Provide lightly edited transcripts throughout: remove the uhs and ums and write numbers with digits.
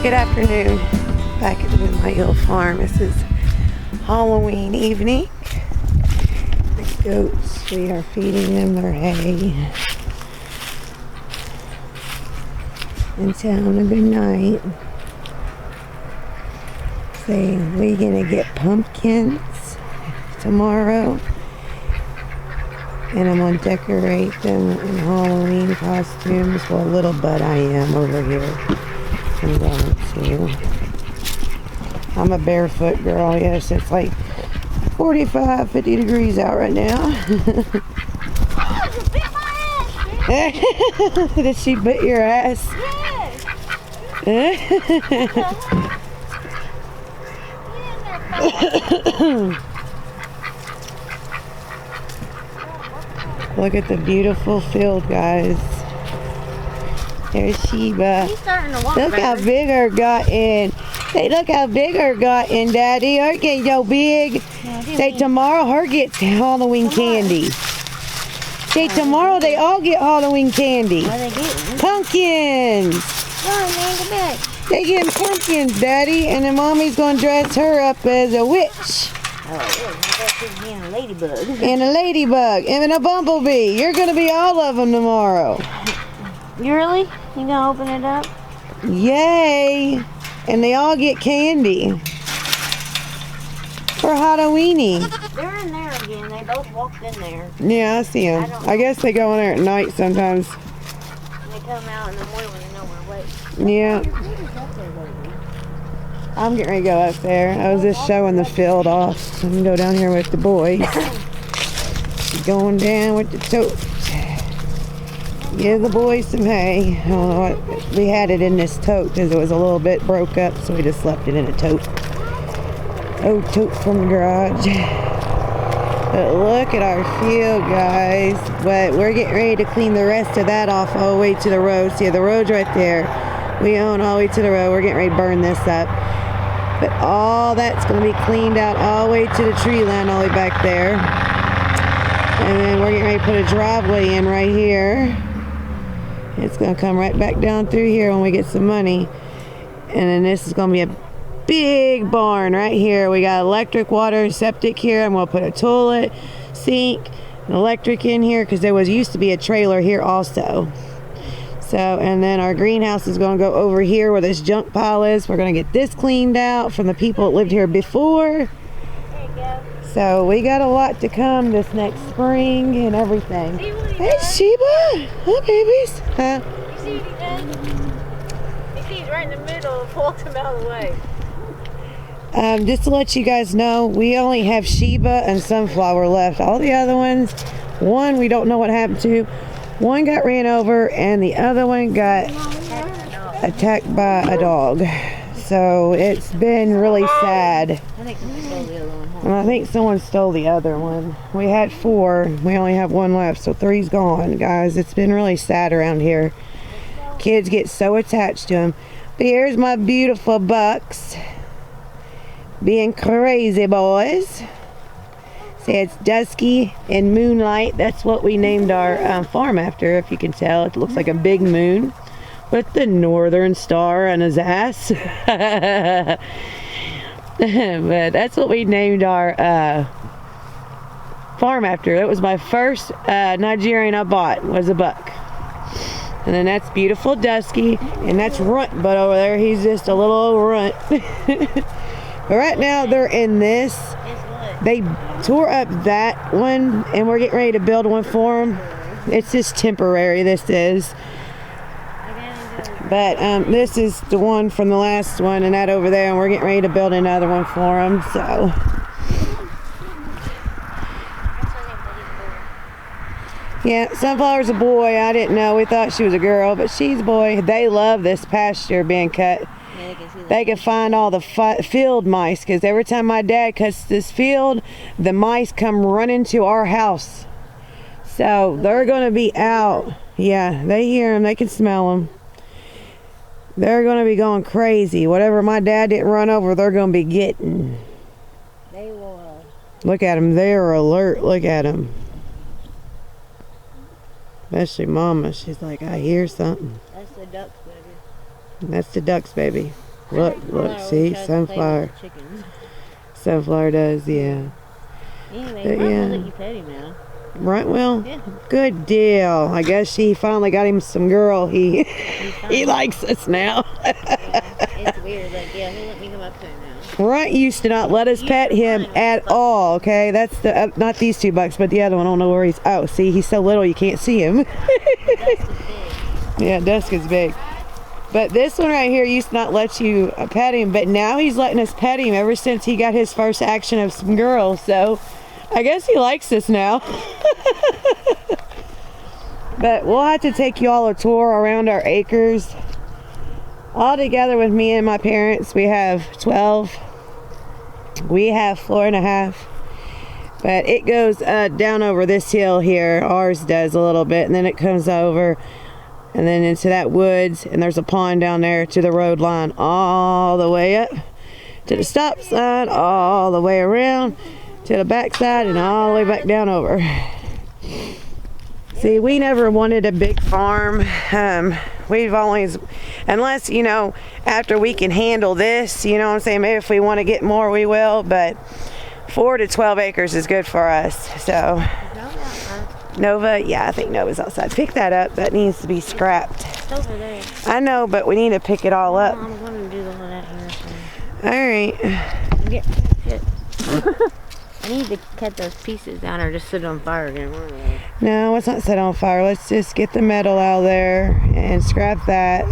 Good afternoon, back at the Moonlight Hill Farm. This is Halloween evening. The goats, we are feeding them their hay and telling them good night. So we're gonna get pumpkins tomorrow, and I'm gonna decorate them in Halloween costumes. Well, a little bit I am over here. I'm going to. I'm a barefoot girl, yes. It's like 45, 50 degrees out right now. Did she bit your ass? Look at the beautiful field, guys. There's Sheba. Look how big her gotten. Hey, look how big her gotten, Daddy. Her getting so big. Say tomorrow her gets Halloween candy. Say tomorrow they all get Halloween candy. What are they getting? Pumpkins. Oh, man, go back. They getting pumpkins, Daddy, and then Mommy's gonna dress her up as a witch. Oh, yeah, and a ladybug. And a ladybug and a bumblebee. You're gonna be all of them tomorrow. You really? You gonna open it up? Yay! And they all get candy for Halloweeny. They're in there again. They both walked in there. Yeah, I see them. I guess they go in there at night sometimes. And they come out in the morning when they know we're awake. Yeah. I'm getting ready to go up there. I was just showing the field off. I'm going to go down here with the boys. Going down with the tote. Give the boys some hay. I don't know what, we had it in this tote because it was a little bit broke up, so we just left it in a tote. Oh, tote from the garage. But look at our field, guys. But we're getting ready to clean the rest of that off all the way to the road. See, the road's right there. We own all the way to the road. We're getting ready to burn this up. But all that's going to be cleaned out all the way to the tree line all the way back there. And then we're getting ready to put a driveway in right here. It's going to come right back down through here when we get some money. And then this is going to be a big barn right here. We got electric, water, septic here. I'm going to put a toilet, sink, and electric in here because there used to be a trailer here also. So, and then our greenhouse is going to go over here where this junk pile is. We're going to get this cleaned out from the people that lived here before. There you go. So we got a lot to come this next spring and everything. Hey, Sheba! Hi, babies. Huh? You see what he does? He's right in the middle and pulls him out of the way. Just to let you guys know, we only have Sheba and Sunflower left. All the other ones, one we don't know what happened to. One got ran over and the other one got attacked by a dog. So it's been really sad. I think we stole the other one. And I think someone stole the other one. We had 4. We only have 1 left, so 3's gone, guys. It's been really sad around here. Kids get so attached to them. But here's my beautiful bucks. Being crazy boys. See, it's Dusky and Moonlight. That's what we named our farm after, if you can tell. It looks like a big moon with the northern star on his ass. But that's what we named our farm after. That was my first Nigerian I bought, was a buck. And then that's beautiful Dusky, and that's Runt, but over there he's just a little old runt. But right now they're in this. They tore up that one, and we're getting ready to build one for them. It's just temporary, this is. But this is the one from the last one, and that over there, and we're getting ready to build another one for them, so. Yeah, Sunflower's a boy. I didn't know. We thought she was a girl, but she's a boy. They love this pasture being cut. They can find all the field mice, because every time my dad cuts this field, the mice come running to our house. So they're going to be out. Yeah, they hear them. They can smell them. They're going to be going crazy. Whatever my dad didn't run over, they're going to be getting. They will. Look at them. They're alert. Look at them. Especially Mama. She's like, I hear something. That's the ducks, baby. That's the ducks, baby. Look, see, sunflower. Sunflower does, yeah. Anyway, But, I'll yeah. let you pet him now. Right, well, Yeah. good deal. I guess she finally got him some girl. He likes us now. It's weird. Like, yeah, he'll let me come up to him now. Right, used to not let us pet him at all. Okay, that's the not these two bucks, but the other one. I don't know where he's. Oh, see, he's so little you can't see him. Yeah, Dusk is big. But this one right here used to not let you pet him, but now he's letting us pet him ever since he got his first action of some girls. So I guess he likes us now. But we'll have to take you all a tour around our acres. All together with me and my parents, we have 12. We have 4.5. But it goes down over this hill here. Ours does a little bit, and then it comes over and then into that woods, and there's a pond down there to the road line all the way up to the stop sign, all the way around to the backside, and all the way back down over. See, we never wanted a big farm. We've always, unless, you know, after we can handle this, you know what I'm saying, maybe if we want to get more we will, but 4 to 12 acres is good for us. So Nova, yeah, I think Nova's outside. Pick that up. That needs to be scrapped. It's over there. I know, but we need to pick it all up. I'm going to do all that here. All right. Get it. I need to cut those pieces down or just sit on fire again. No, let's not set on fire. Let's just get the metal out there and scrap that.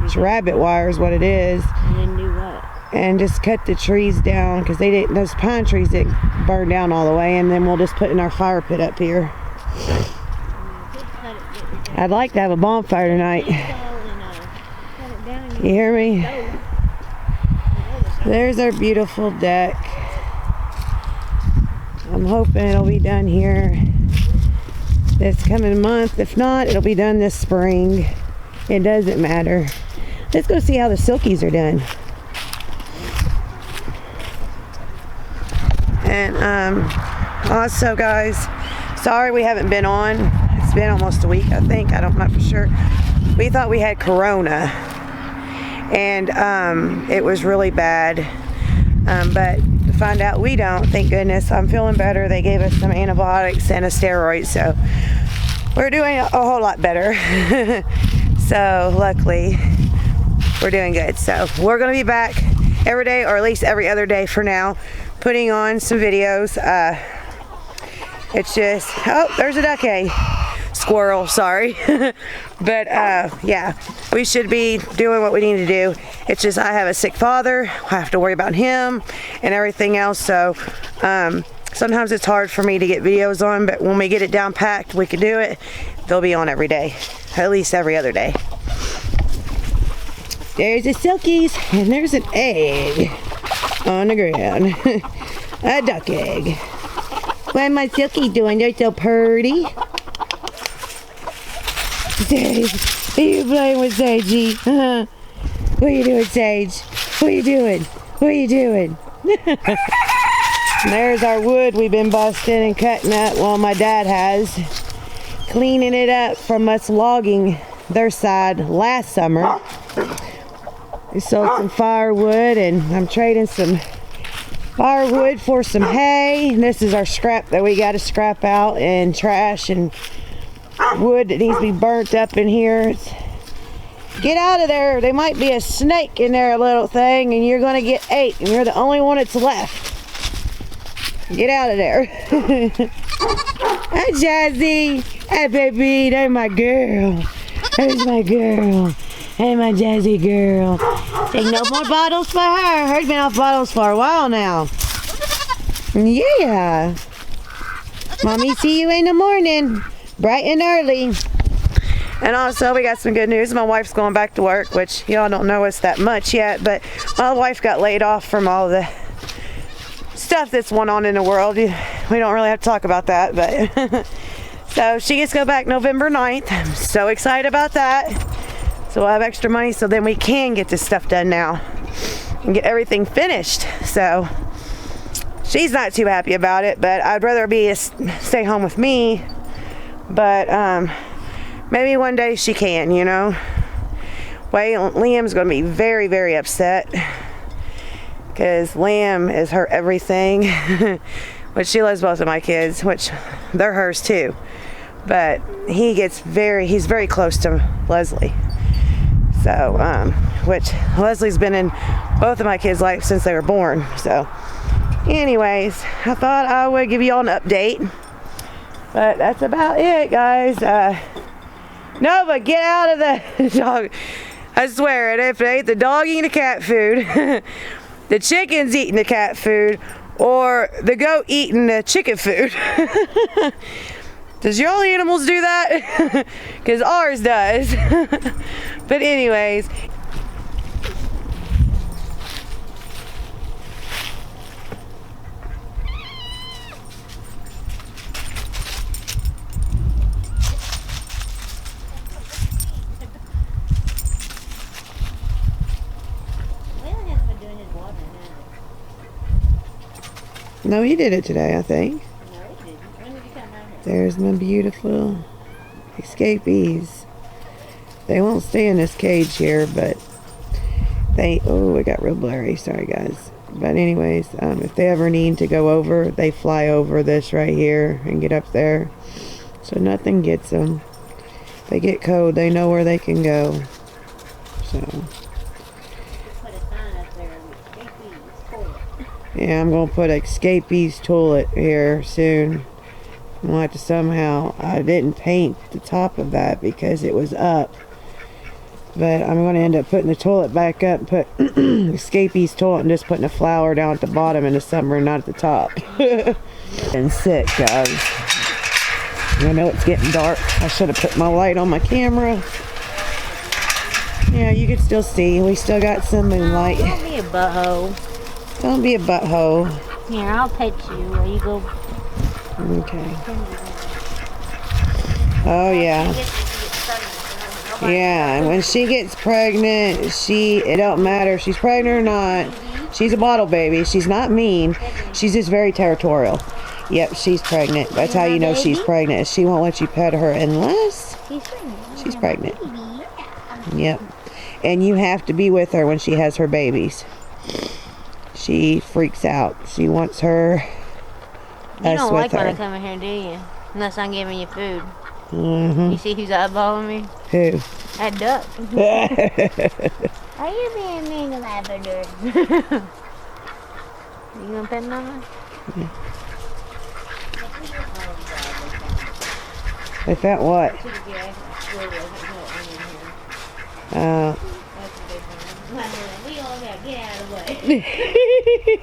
It's rabbit wire is what it is. And then do what? And just cut the trees down because they didn't. Those pine trees didn't burn down all the way, and then we'll just put in our fire pit up here. I'd like to have a bonfire tonight. You hear me? There's our beautiful deck. I'm hoping it'll be done here this coming month. If not, it'll be done this spring. It doesn't matter. Let's go see how the silkies are done. And also, guys, sorry we haven't been on. It's been almost a week, I think. I'm not for sure. We thought we had corona, and it was really bad. But to find out we don't, thank goodness. I'm feeling better. They gave us some antibiotics and a steroid, so we're doing a whole lot better. So luckily, we're doing good. So we're gonna be back every day, or at least every other day for now, putting on some videos. It's just, oh, there's a duck egg. Squirrel, sorry. But yeah, we should be doing what we need to do. It's just I have a sick father. I have to worry about him and everything else. So sometimes it's hard for me to get videos on, but when we get it down packed, we can do it. They'll be on every day, at least every other day. There's the silkies, and there's an egg on the ground. A duck egg. What am my silkies doing? They're so pretty. Sage, are you playing with Sagey? What are you doing, Sage? What are you doing? What are you doing? There's our wood we've been busting and cutting up. Well, my dad has. Cleaning it up from us logging their side last summer. We sold some firewood, and I'm trading some firewood for some hay. And this is our scrap that we got to scrap out, and trash and wood that needs to be burnt up in here. Get out of there. There might be a snake in there, a little thing, and you're gonna get ate, and you're the only one that's left. Get out of there. Hi, Jazzy. Hi, baby. There's my girl. There's my girl. Hey, my Jazzy girl. Take no more bottles for her. Her's been off bottles for a while now. Yeah. Mommy, see you in the morning. Bright and early. And also, we got some good news. My wife's going back to work, which y'all don't know us that much yet, but my wife got laid off from all the stuff that's went on in the world. We don't really have to talk about that, but so she gets to go back November 9th. I'm so excited about that. So we'll have extra money, so then we can get this stuff done now and get everything finished. So she's not too happy about it, but I'd rather stay home with me. But maybe one day she can, you know. Well, Liam's going to be very, very upset because Liam is her everything. Which she loves both of my kids, which they're hers too. But he's very close to Leslie. So, which Leslie's been in both of my kids' life since they were born. So, anyways, I thought I would give you all an update. But that's about it, guys. Nova, get out of the dog. I swear, and if it ain't the dog eating the cat food, the chicken's eating the cat food, or the goat eating the chicken food. Does your animals do that? Because ours does. But anyways. No, he did it today, I think. There's my beautiful escapees. They won't stay in this cage here, but oh, it got real blurry. Sorry, guys. But anyways, if they ever need to go over, they fly over this right here and get up there. So nothing gets them. If they get cold, they know where they can go. So. Yeah, I'm going to put escapees toilet here soon. I'll have to somehow, I didn't paint the top of that because it was up. But I'm going to end up putting the toilet back up and put escapees toilet and just putting a flower down at the bottom in the summer and not at the top. And sick, guys. I know it's getting dark. I should have put my light on my camera. Yeah, you can still see. We still got some moonlight. Don't be a butthole. Don't be a butthole. Here, I'll pet you while you go. Okay. Oh, yeah. Yeah, and when she gets pregnant, it don't matter if she's pregnant or not. She's a bottle baby. She's not mean. She's just very territorial. Yep, she's pregnant. That's how you know she's pregnant. She won't let you pet her unless she's pregnant. Yep. And you have to be with her when she has her babies. She freaks out. She wants her. You don't like when I come in here, do you? Unless I'm giving you food. You see who's eyeballing me? Who? That duck. Are you being mean to Lavender? You gonna pet Mama? Yeah. They found what?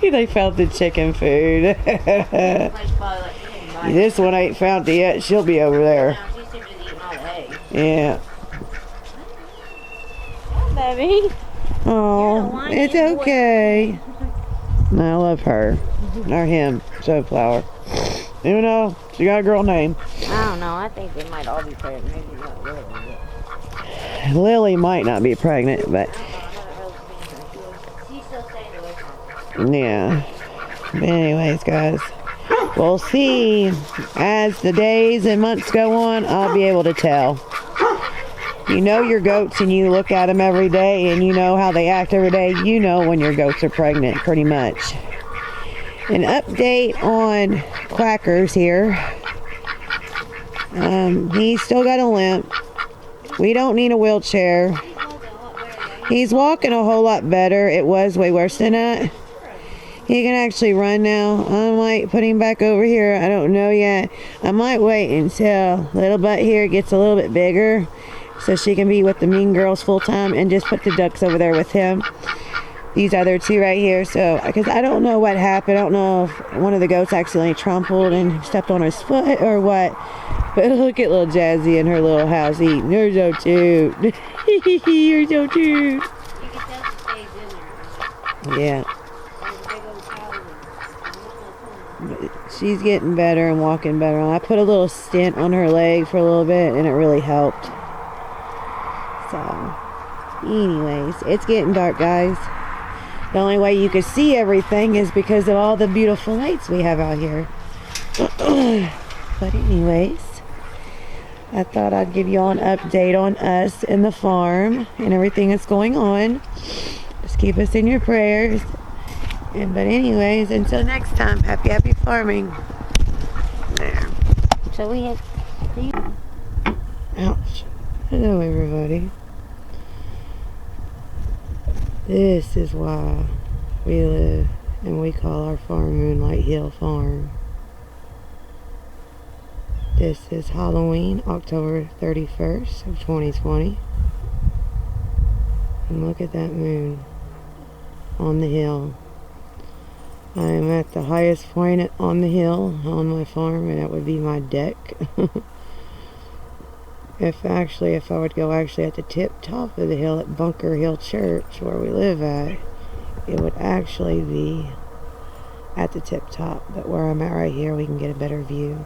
They found the chicken food. This one ain't found it yet. She'll be over there. Yeah. Baby. Oh, it's okay. I love her. Or him. Sunflower. You know, she got a girl name. I don't know. I think they might all be pregnant. Maybe not Lily. Lily might not be pregnant, but yeah. But anyways, guys, we'll see. As the days and months go on, I'll be able to tell. You know your goats and you look at them every day and you know how they act every day. You know when your goats are pregnant, pretty much. An update on Quackers here. He's still got a limp. We don't need a wheelchair. He's walking a whole lot better. It was way worse than that. He can actually run now. I might put him back over here. I don't know yet. I might wait until little butt here gets a little bit bigger so she can be with the mean girls full time and just put the ducks over there with him. These other two right here. So, because I don't know what happened. I don't know if one of the goats accidentally trampled and stepped on his foot or what. But look at little Jazzy in her little house eating. You're so cute. You're so cute. Yeah. But she's getting better and walking better. I put a little stint on her leg for a little bit and it really helped. So, anyways, it's getting dark, guys. The only way you can see everything is because of all the beautiful lights we have out here. But anyways, I thought I'd give you all an update on us and the farm and everything that's going on. Just keep us in your prayers. But anyways, until next time, happy farming. There. So we had... Ouch. Hello, everybody. This is why we live and we call our farm Moonlight Hill Farm. This is Halloween, October 31st of 2020. And look at that moon on the hill. I am at the highest point on the hill on my farm, and that would be my deck. If I would go at the tip top of the hill at Bunker Hill Church, where we live at, it would actually be at the tip top. But where I'm at right here, we can get a better view.